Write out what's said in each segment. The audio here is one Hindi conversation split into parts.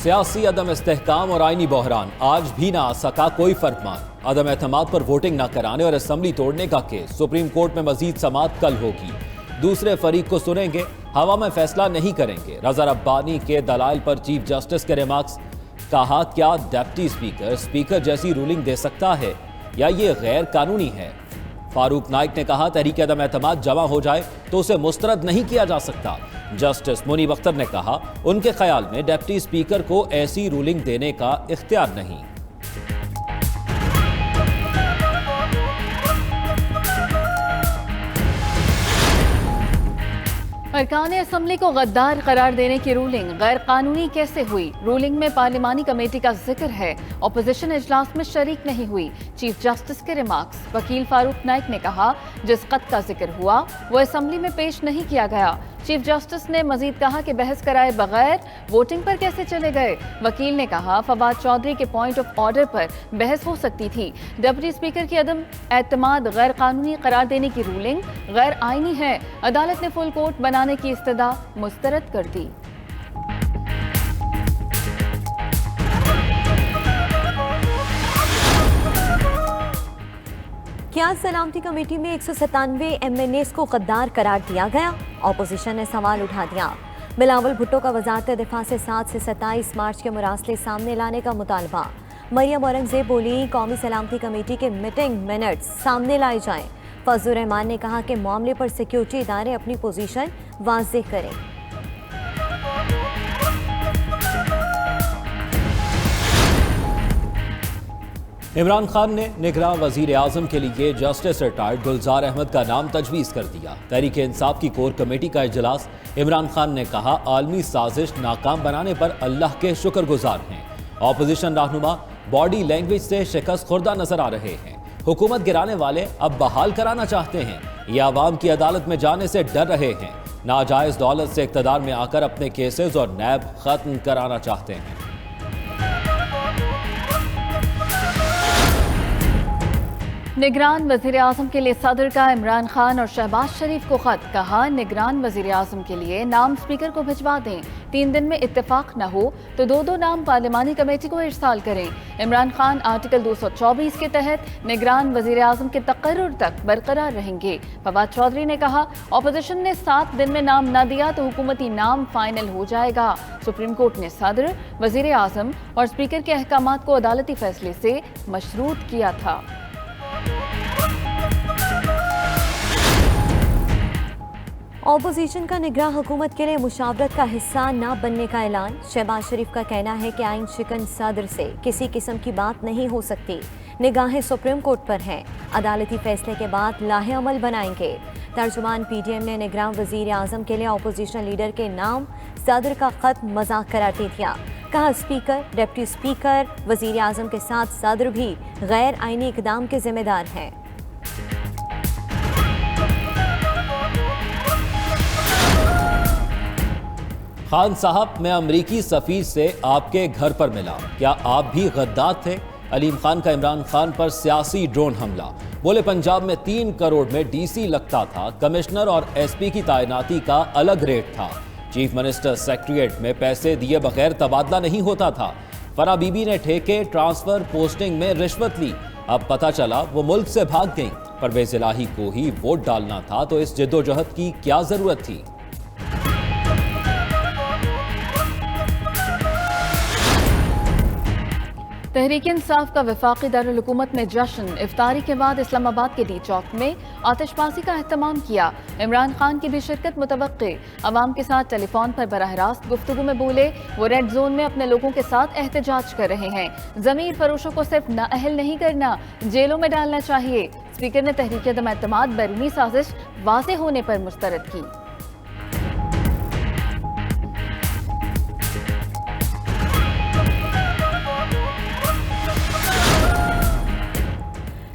सियासी अदम इस्तेहकाम और आईनी बहरान, आज भी ना आ सका कोई फर्मान। अदम एतमाद पर वोटिंग न कराने और असम्बली तोड़ने का केस सुप्रीम कोर्ट में मजीद समाअत कल होगी। दूसरे फरीक को सुनेंगे, हवा में फैसला नहीं करेंगे। रजा रब्बानी के दलाइल पर चीफ जस्टिस के रिमार्क्स। कहा, क्या डिप्टी स्पीकर स्पीकर जैसी रूलिंग दे सकता है या ये गैर कानूनी है? फारूक नाइक ने कहा, तहरीक अदम एतमाद जमा हो जाए तो उसे मुस्तरद नहीं किया जा सकता। जस्टिस मुनीब अख्तर ने कहा, उनके ख्याल में डिप्टी स्पीकर को ऐसी रूलिंग देने का इख्तियार नहीं। अरकान असम्बली को गद्दार करार देने की रूलिंग गैर कानूनी कैसे हुई? रूलिंग में पार्लिमानी कमेटी का जिक्र है, ऑपोजिशन इजलास में शरीक नहीं हुई। चीफ जस्टिस के रिमार्क्स। वकील फारूक नाइक ने कहा, जिस खत का जिक्र हुआ वो असम्बली में पेश नहीं किया गया। चीफ जस्टिस ने मजीद कहा कि बहस कराए बगैर वोटिंग पर कैसे चले गए। वकील ने कहा, फवाद चौधरी के पॉइंट ऑफ ऑर्डर पर बहस हो सकती थी। डिप्टी स्पीकर की अदम एतमाद गैर कानूनी करार देने की रूलिंग गैर आईनी है। अदालत ने फुल कोर्ट बनाने की इस्तदा मुस्तरद कर दी। क्या सलामती कमेटी में 197 MNAs को गद्दार करार दिया गया? ऑपोजिशन ने सवाल उठा दिया। बिलावल भुट्टो का वजारत दिफा से 7 से 27 मार्च के मुरासले सामने लाने का मुतालबा। मरियम औरंगजेब बोली, कौमी सलामती कमेटी के मीटिंग मिनट्स सामने लाए जाएं। फजलुर रहमान ने कहा कि मामले पर सिक्योरिटी इदारे अपनी पोजीशन वाज़ेह करें। इमरान खान ने निगरान वजीर आजम के लिए जस्टिस रिटायर्ड गुलजार अहमद का नाम तजवीज़ कर दिया। तहरीक इंसाफ की कोर कमेटी का इजलास। इमरान खान ने कहा, आलमी साजिश नाकाम बनाने पर अल्लाह के शुक्रगुजार हैं। ऑपोजिशन रहनुमा बॉडी लैंग्वेज से शिकस्त खुर्दा नजर आ रहे हैं। हुकूमत गिराने वाले अब बहाल कराना चाहते हैं या अवाम की अदालत में जाने से डर रहे हैं। नाजायज दौलत से इक़्तिदार में आकर अपने केसेस और नैब खत्म कराना चाहते हैं। निगरान वजीर आजम के लिए सदर का इमरान खान और शहबाज शरीफ को खत। कहा, निगरान वजीर आजम के लिए नाम स्पीकर को भिजवा दें। 3 दिन में इत्तेफाक न हो तो 2 नाम पार्लिमानी कमेटी को इरसाल करें। इमरान खान आर्टिकल 224 के तहत निगरान वजीर आजम के तकर्रुर तक बरकरार रहेंगे। फवाद चौधरी ने कहा, ऑपोजिशन ने 7 दिन में नाम न दिया तो हुकूमती नाम फाइनल हो जाएगा। सुप्रीम कोर्ट ने सदर, वजीर आजम और स्पीकर के अहकामात को अदालती फैसले से मशरूत किया था। ऑपोजिशन का निगरान हुकूमत के लिए मुशावरत का हिस्सा न बनने का ऐलान। शहबाज शरीफ का कहना है कि आइन शिकन सदर से किसी किस्म की बात नहीं हो सकती। निगाहें सुप्रीम कोर्ट पर हैं, अदालती फैसले के बाद लाहे अमल बनाएंगे। तर्जुमान PDM ने निगरान वजीर आजम के लिए ऑपोजिशन लीडर के नाम सदर का खत मजाक करार दे दिया। कहा, स्पीकर, डिप्टी स्पीकर, वजीर आजम के साथ सदर भी गैर आइनी इकदाम के जिम्मेदार हैं। खान साहब, मैं अमरीकी सफीर से आपके घर पर मिला, क्या आप भी गद्दार थे? अलीम खान का इमरान खान पर सियासी ड्रोन हमला। बोले, पंजाब में 3 करोड़ में DC लगता था, कमिश्नर और SP की तैनाती का अलग रेट था। चीफ मिनिस्टर सेक्रेटरीट में पैसे दिए बगैर तबादला नहीं होता था। फरा बीबी ने ठेके, ट्रांसफर, पोस्टिंग में रिश्वत ली। अब पता चला वो मुल्क से भाग गई। परवेज इलाही को ही वोट डालना था तो इस जिद्दोजहद की क्या जरूरत थी? तहरीक इंसाफ का वफाकी दारुल हुकूमत में जश्न। इफ्तारी के बाद इस्लामाबाद के डी चौक में आतिशबाजी का एहतमाम किया। इमरान खान की भी शिरकत मुतवक्के। अवाम के साथ टेलीफोन पर बराह रास्त गुफ्तगू में बोले, वो रेड जोन में अपने लोगों के साथ एहतजाज कर रहे हैं। जमीर फरोशों को सिर्फ नाअहल नहीं करना, जेलों में डालना चाहिए। स्पीकर ने तहरीक अदम एतमाद बैरूनी साजिश वाज़ेह होने पर मुस्तरद की।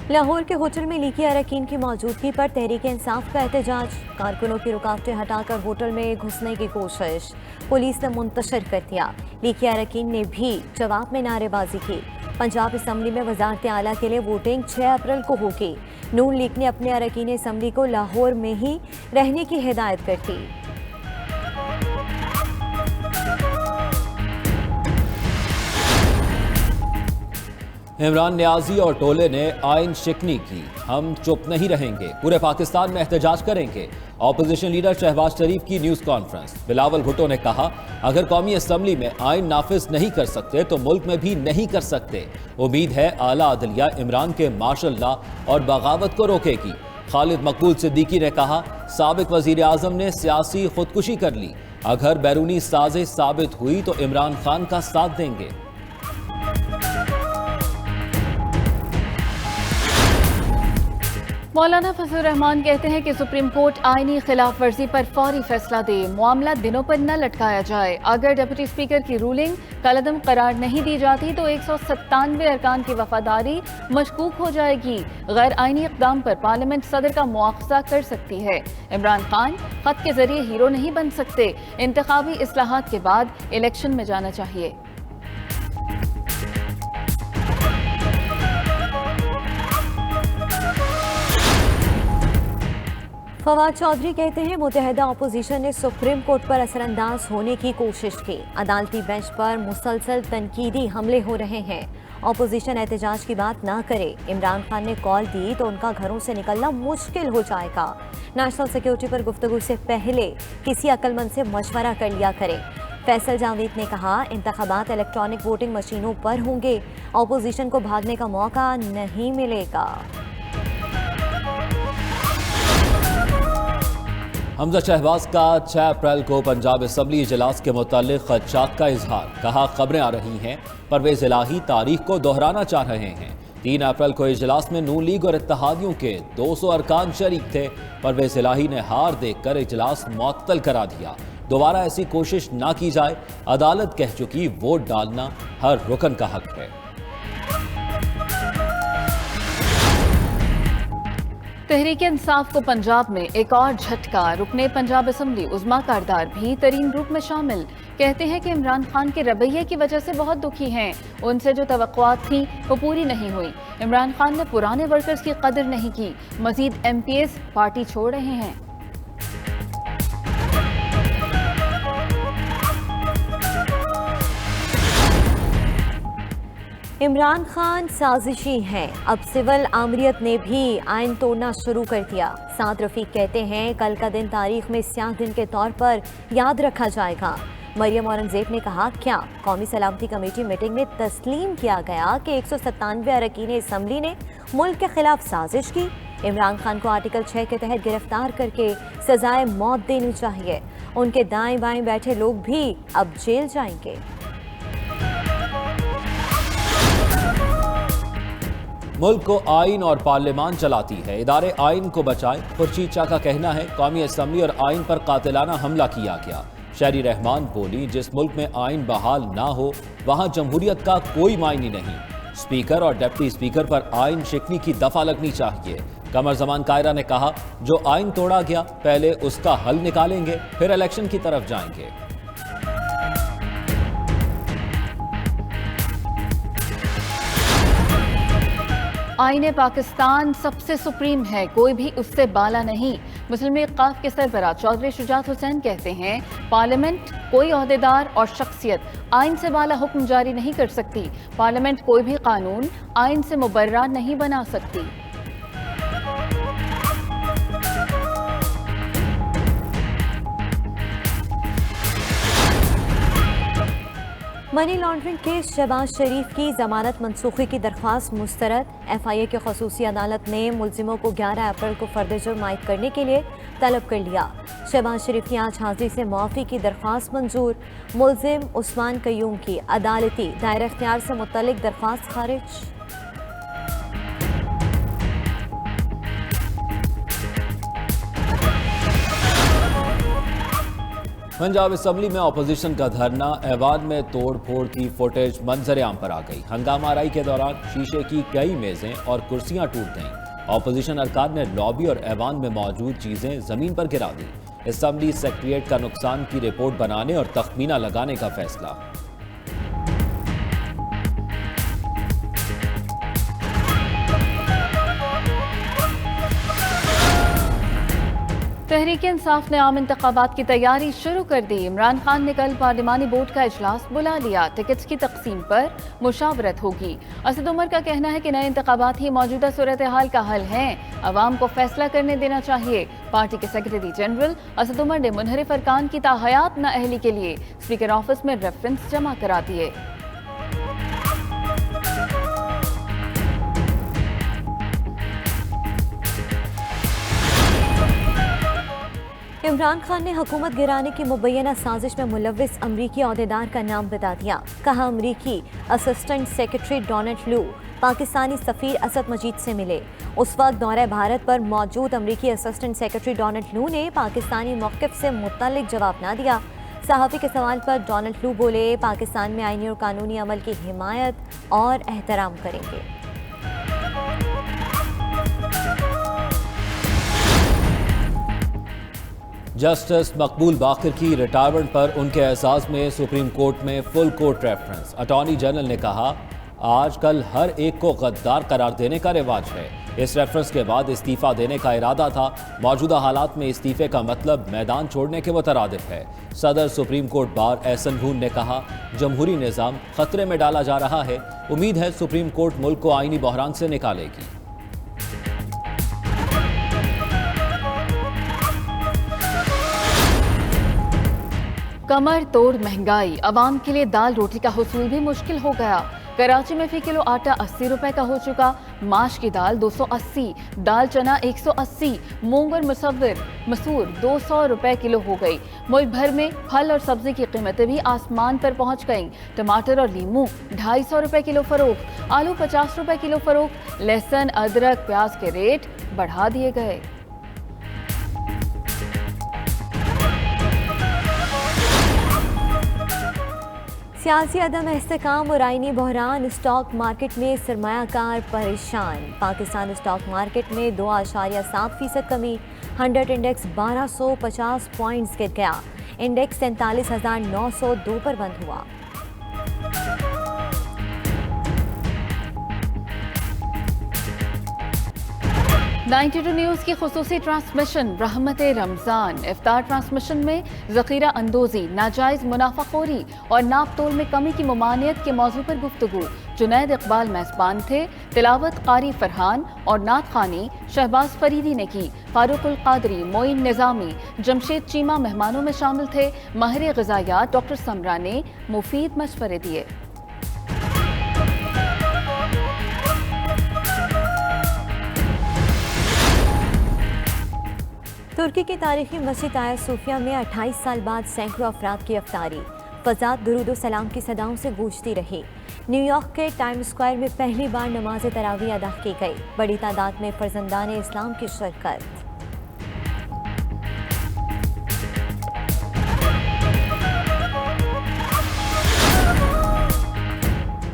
लाहौर के होटल में लीकी अरकान की मौजूदगी पर तहरीक इंसाफ का एहतजाज। कारकुनों की रुकावटें हटाकर होटल में घुसने की कोशिश, पुलिस ने मुंतशिर कर दिया। लीकी अरकान ने भी जवाब में नारेबाजी की। पंजाब असम्बली में वजारत आला के लिए वोटिंग 6 अप्रैल को होगी। नून लीग ने अपने अरकान असम्बली को लाहौर में ही रहने की हिदायत कर दी। इमरान नियाजी और टोले ने आइन शिकनी की, हम चुप नहीं रहेंगे, पूरे पाकिस्तान में एहतजाज करेंगे। ऑपोजिशन लीडर शहबाज शरीफ की न्यूज कॉन्फ्रेंस। बिलावल भुट्टो ने कहा, अगर कौमी असम्बली में आइन नाफिज नहीं कर सकते तो मुल्क में भी नहीं कर सकते। उम्मीद है आला अदलिया इमरान के मार्शल लॉ और बगावत को रोकेगी। खालिद मकबूल सिद्दीकी ने कहा, साबिक वजीर आजम ने सियासी खुदकुशी कर ली, अगर बैरूनी साजिश साबित हुई तो इमरान खान का साथ देंगे। मौलाना फजलुर रहमान कहते हैं कि सुप्रीम कोर्ट आईनी खिलाफ वर्जी पर फौरी फैसला दे, मामला दिनों पर न लटकाया जाए। अगर डिप्टी स्पीकर की रूलिंग कलअदम करार नहीं दी जाती तो 197 अरकान की वफादारी मशकूक हो जाएगी। गैर आईनी इक़दाम पर पार्लियामेंट सदर का मुआवजा कर सकती है। इमरान खान खत के जरिए हीरो नहीं बन सकते, इंतखाबी इस्लाहात के बाद इलेक्शन में जाना चाहिए। फवाद चौधरी कहते हैं, मुतहदा अपोजिशन ने सुप्रीम कोर्ट पर असरअंदाज होने की कोशिश की, अदालती बेंच पर मुसलसल तनकीदी हमले हो रहे हैं। अपोजिशन एहतजाज की बात ना करे, इमरान खान ने कॉल दी तो उनका घरों से निकलना मुश्किल हो जाएगा। नेशनल सिक्योरिटी पर गुफ्तगू से पहले किसी अक्लमंद से मशवरा कर लिया करें। फैसल जावेद ने कहा, इंतखाबात इलेक्ट्रॉनिक वोटिंग मशीनों पर होंगे, अपोजिशन को भागने का मौका नहीं मिलेगा। हमजा शहबाज का 6 अप्रैल को पंजाब असम्बली इजलास के मुतालिक खदशात का इजहार। कहा, खबरें आ रही हैं परवेज इलाही तारीख को दोहराना चाह रहे हैं। 3 अप्रैल को इजलास में नून लीग और इत्तेहादियों के 200 अरकान शरीक थे। परवेज इलाही ने हार देखकर इजलास मुअत्तल करा दिया। दोबारा ऐसी कोशिश ना की जाए, अदालत कह चुकी वोट डालना हर रुकन का हक है। तहरीक इंसाफ को पंजाब में एक और झटका, रुकने पंजाब असम्बली उज़्मा कारदार भी तरीन ग्रुप में शामिल। कहते हैं कि इमरान खान के रवैये की वजह से बहुत दुखी हैं, उनसे जो तवक्कुआत थी वो पूरी नहीं हुई। इमरान खान ने पुराने वर्कर्स की कदर नहीं की, मजीद MPs पार्टी छोड़ रहे हैं। इमरान खान साजिशी हैं, अब सिविल आमरीत ने भी आइन तोड़ना शुरू कर दिया। साद रफीक कहते हैं, कल का दिन तारीख में स्याह दिन के तौर पर याद रखा जाएगा। मरियम औरंगजेब ने कहा, क्या कौमी सलामती कमेटी मीटिंग में तस्लीम किया गया कि 197 अरकान असम्बली ने मुल्क के खिलाफ साजिश की। इमरान खान को आर्टिकल 6 के तहत गिरफ्तार करके सजाए मौत देनी चाहिए। उनके दाएं बाएं बैठे लोग भी अब जेल जाएंगे। मुल्क को आइन और पार्लियामान चलाती है, इदारे आइन को बचाएं। खुर्शीद शाह का कहना है, कौमी असम्बली और आइन पर कातिलाना हमला किया गया। शहरी रहमान बोली, जिस मुल्क में आइन बहाल ना हो वहां जमहूरियत का कोई मायने नहीं। स्पीकर और डिप्टी स्पीकर पर आइन शिकनी की दफा लगनी चाहिए। कमर जमान कायरा ने कहा, जो आइन तोड़ा गया पहले उसका हल निकालेंगे, फिर इलेक्शन की तरफ जाएंगे। आईने पाकिस्तान सबसे सुप्रीम है, कोई भी उससे बाला नहीं। मुस्लिम लीग काफ के सरबराह चौधरी शुजात हुसैन कहते हैं, पार्लियामेंट कोई ओहदेदार और शख्सियत आइन से बाला हुक्म जारी नहीं कर सकती। पार्लियामेंट कोई भी कानून आइन से मुबर्रा नहीं बना सकती। मनी लॉन्ड्रिंग केस शहबाज शरीफ की जमानत मनसूखी की दरख्वास्त मुस्तरद। FIA की खसूसी अदालत ने मुलजिमों को 11 अप्रैल को फर्द जुर्म आयद करने के लिए तलब कर लिया। शहबाज शरीफ की आज हाजिरी से मुआफ़ी की दरख्वास्त मंजूर। मुलजिम उस्मान कयूम की अदालती दायरा इख्तियार से मुतल्लिक दरख्वास्त खारिज। पंजाब असम्बली में अपोजिशन का धरना, ऐवान में तोड़ फोड़ की फुटेज मंजर आम पर आ गई। हंगामा आराई के दौरान शीशे की कई मेजें और कुर्सियां टूट गईं। अपोजिशन अरकान ने लॉबी और ऐवान में मौजूद चीजें जमीन पर गिरा दी। असम्बली सेक्रेटेरिएट का नुकसान की रिपोर्ट बनाने और तखमीना लगाने का फैसला। तहरीक इंसाफ ने आम इंतखाबात की तैयारी शुरू कर दी। इमरान खान ने कल पार्लिमानी बोर्ड का इजलास बुला लिया। टिकट्स की तकसीम पर मुशावरत होगी। असद उमर का कहना है कि नए इंतखाबात ही मौजूदा सूरत हाल का हल हैं। अवाम को फैसला करने देना चाहिए। पार्टी के सेक्रेटरी जनरल असद उमर ने मुनहरिफ अरकान की ताहयात नाअहली के लिए स्पीकर ऑफिस में रेफरेंस जमा करा दिए। इमरान खान ने हुकूमत गिराने की मुबैना साजिश में मुलव्विस अमरीकी अहदेदार का नाम बता दिया। कहा, अमरीकी असिस्टेंट सेक्रेटरी डोनाल्ड लू पाकिस्तानी सफ़ीर असद मजीद से मिले। उस वक्त दौरे भारत पर मौजूद अमरीकी असिस्टेंट सेक्रेटरी डोनाल्ड लू ने पाकिस्तानी मौक़िफ़ से मुतल्लिक जवाब ना दिया। सहाफ़ी के सवाल पर डोनाल्ड लू बोले, पाकिस्तान में आईनी और कानूनी अमल की हिमायत और एहतराम करेंगे। जस्टिस मकबूल बाकर की रिटायरमेंट पर उनके एहसास में सुप्रीम कोर्ट में full court reference. Attorney general ने कहा, आजकल हर एक को गद्दार करार देने का रिवाज है। इस रेफरेंस के बाद इस्तीफा देने का इरादा था। मौजूदा हालात में इस्तीफे का मतलब मैदान छोड़ने के मुतरादिफ है। सदर सुप्रीम कोर्ट बार एहसन भून ने कहा, जमहूरी निज़ाम खतरे में डाला जा रहा है। उम्मीद है सुप्रीम कोर्ट मुल्क को आईनी बहरान से निकालेगी। कमर तोड़ महंगाई, आवाम के लिए दाल रोटी का हुसूल भी मुश्किल हो गया। कराची में फी किलो आटा 80 रुपए का हो चुका। माश की दाल 280, दाल चना 180, मूंग और मसूर 200 रुपए किलो हो गई। मुल्क भर में फल और सब्जी की कीमतें भी आसमान पर पहुंच गईं। टमाटर और लीमू 250 रुपए किलो फरोख्त, आलू 50 रुपए किलो फरोख्त, लहसुन, अदरक, प्याज के रेट बढ़ा दिए गए। सियासी अदम इस्तेकाम और आईनी बहरान, स्टॉक मार्केट में सरमायाकार परेशान। पाकिस्तान स्टॉक मार्केट में 2.7% कमी। 100 इंडेक्स 1250 पॉइंट्स गिर गया। इंडेक्स 43,902 पर बंद हुआ। $92 न्यूज़ की खुसूसी ट्रांसमिशन रहमत रमज़ान। इफ्तार ट्रांसमिशन में ज़ख़ीरा अंदोज़ी, नाजायज़ मुनाफाखोरी और नाप तोल में कमी की ममानियत के मौजू पर गुफ्तगू। जुनैद इकबाल मेज़बान थे। तिलावत कारी फरहान और नात खानी शहबाज फरीदी ने की। फारूकुल कादरी, मोइन निज़ामी, जमशेद चीमा मेहमानों में शामिल थे। माहिर ग़िज़ायात डॉक्टर समरा ने मुफीद मशवरे दिए। तुर्की की तारीखी मस्जिद आया सूफिया में 28 साल बाद सैकड़ों अफराद की अफ्तारी। फ़ज़ा दुरूद सलाम की सदाओं से गूंजती रही। न्यूयॉर्क के टाइम स्क्वायर में पहली बार नमाज तरावी अदा की गई। बड़ी तादाद में फर्जंदान इस्लाम की शिरकत।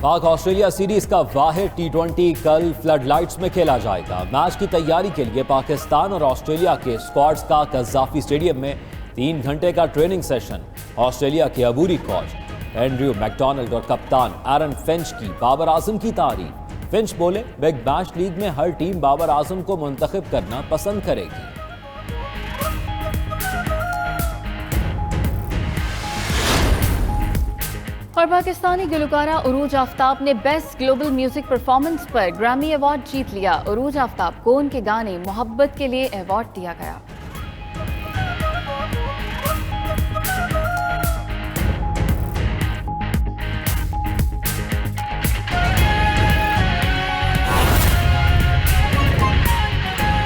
पाक ऑस्ट्रेलिया सीरीज का वाहिद T20 कल फ्लड लाइट्स में खेला जाएगा। मैच की तैयारी के लिए पाकिस्तान और ऑस्ट्रेलिया के स्क्वाड्स का कज़ाफी स्टेडियम में 3 घंटे का ट्रेनिंग सेशन। ऑस्ट्रेलिया के अबूरी कोच एंड्रयू मैकडोनाल्ड और कप्तान एरन फिंच की बाबर आजम की तारीफ। फिंच बोले, बिग बैश लीग में हर टीम बाबर आजम को मुंतखब करना पसंद करेगी। और पाकिस्तानी गुलकारा उरूज आफ्ताब ने बेस्ट ग्लोबल म्यूजिक परफॉर्मेंस पर ग्रैमी अवार्ड जीत लिया। उरूज आफ्ताब को उनके गाने मोहब्बत के लिए अवार्ड दिया गया।